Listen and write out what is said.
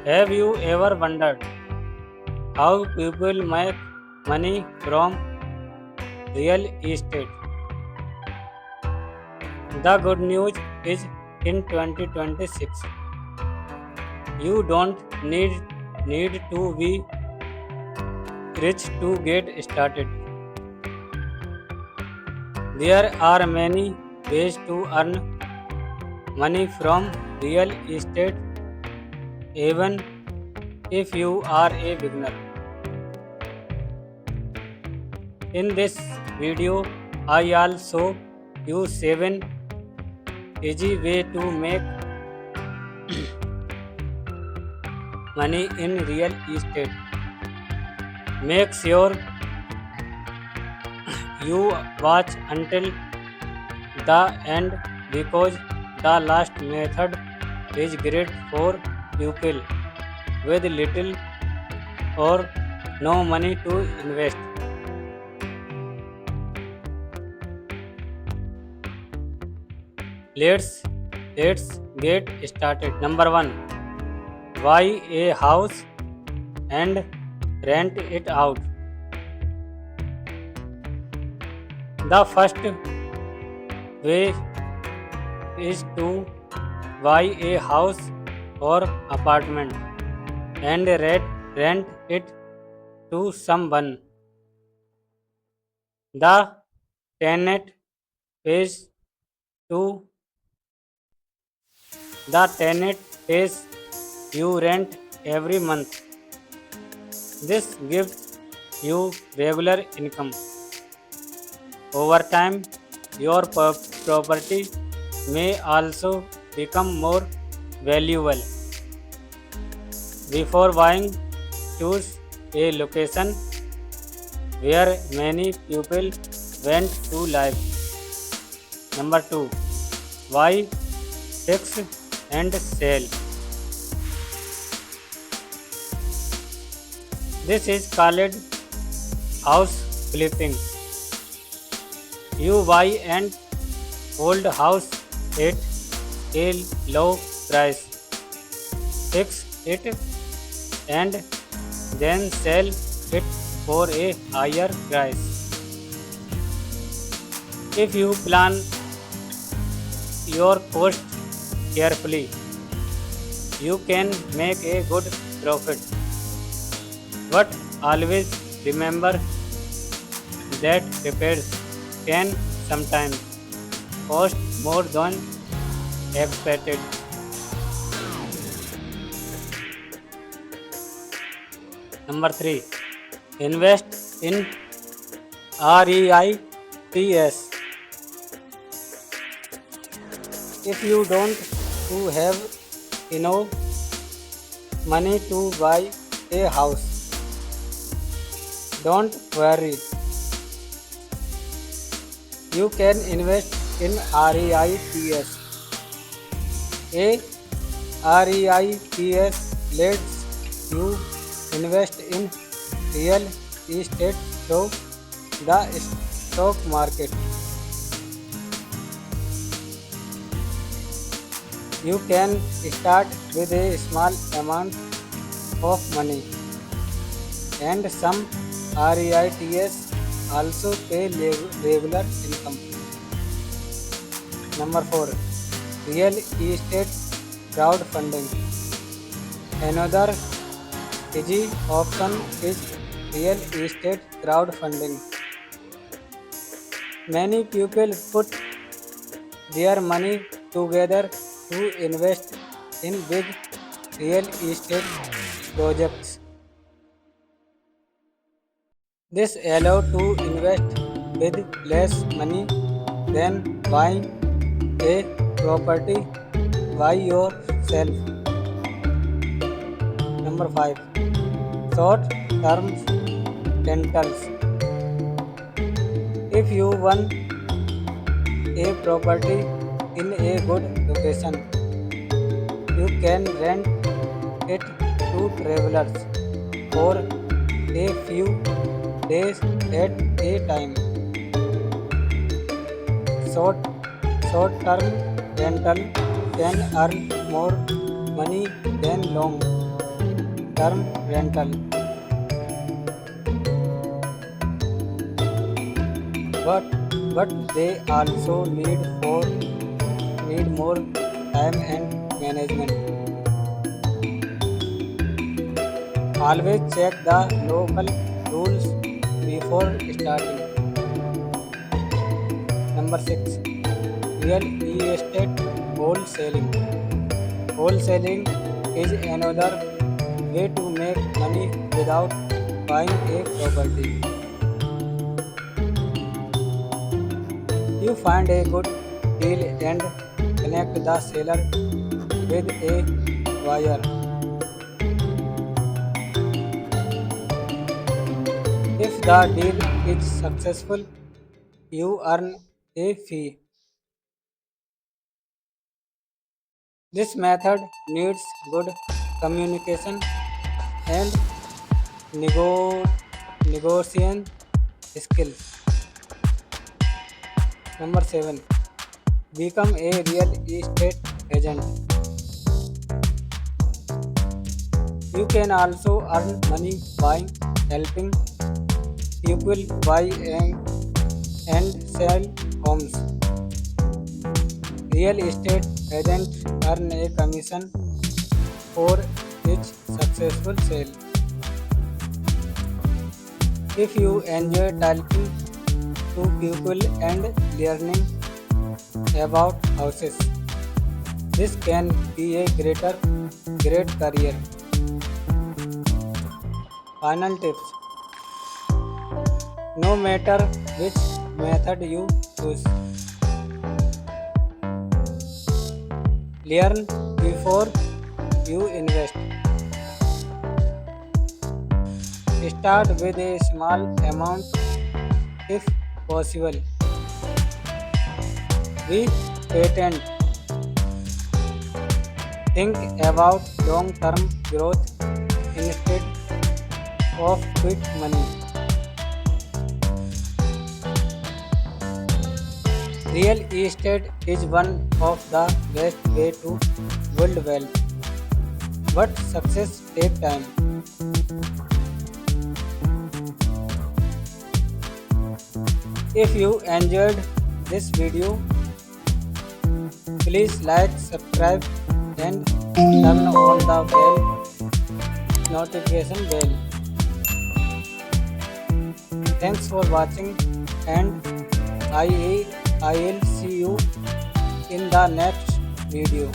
Have you ever wondered how people make money from real estate? The good news is in 2026, you don't need to be rich to get started. There are many ways to earn money from real estate even if you are a beginner. In this video, I'll show you 7 easy way to make money in real estate. Make sure you watch until the end because the last method is great for people with little or no money to invest. Let's get started. Number 1, buy a house and rent it out. The first way is to buy a house or apartment and rent it to someone. The tenant pays to the tenant pays you rent every month. This gives you regular income. Over time, your property may also become more valuable. Before buying, choose a location where many people want to live. Number 2, buy, fix and sell. This is called house flipping. You buy and hold house at a low price, fix it and then sell it for a higher price. If you plan your cost carefully, you can make a good profit. But always remember that repairs can sometimes cost more than expected. Number 3, invest in REITs. If you don't have enough money to buy a house, don't worry. You can invest in REITs. A REITs lets you invest in real estate through the stock market. You can start with a small amount of money, and some REITs also pay regular income. Number 4, real estate crowdfunding. Another easy option is real estate crowdfunding. Many people put their money together to invest in big real estate projects. This allows to invest with less money than buying a property by yourself. Number 5, short-term rentals. If you want a property in a good location, you can rent it to travelers for a few days at a time. Short-term rental can earn more money than term rental, but they also need more time and management. Always check the local rules before starting. Number 6. Real estate wholesaling. Wholesaling is another way to make money without buying a property. You find a good deal and connect the seller with a buyer. If the deal is successful, you earn a fee. This method needs good communication and nego- negotiation skills. Number 7. Become a real estate agent. You can also earn money by helping people buy and sell homes. Real estate agents earn a commission for each successful sale. If you enjoy talking to people and learning about houses, this can be a great career. Final tips. No matter which method you choose, learn before you invest. Start with a small amount if possible. Be patient. Think about long-term growth instead of quick money. Real estate is one of the best way to build wealth, but success takes time. If you enjoyed this video, please like, subscribe and turn on the notification bell. Thanks for watching and I'll see you in the next video.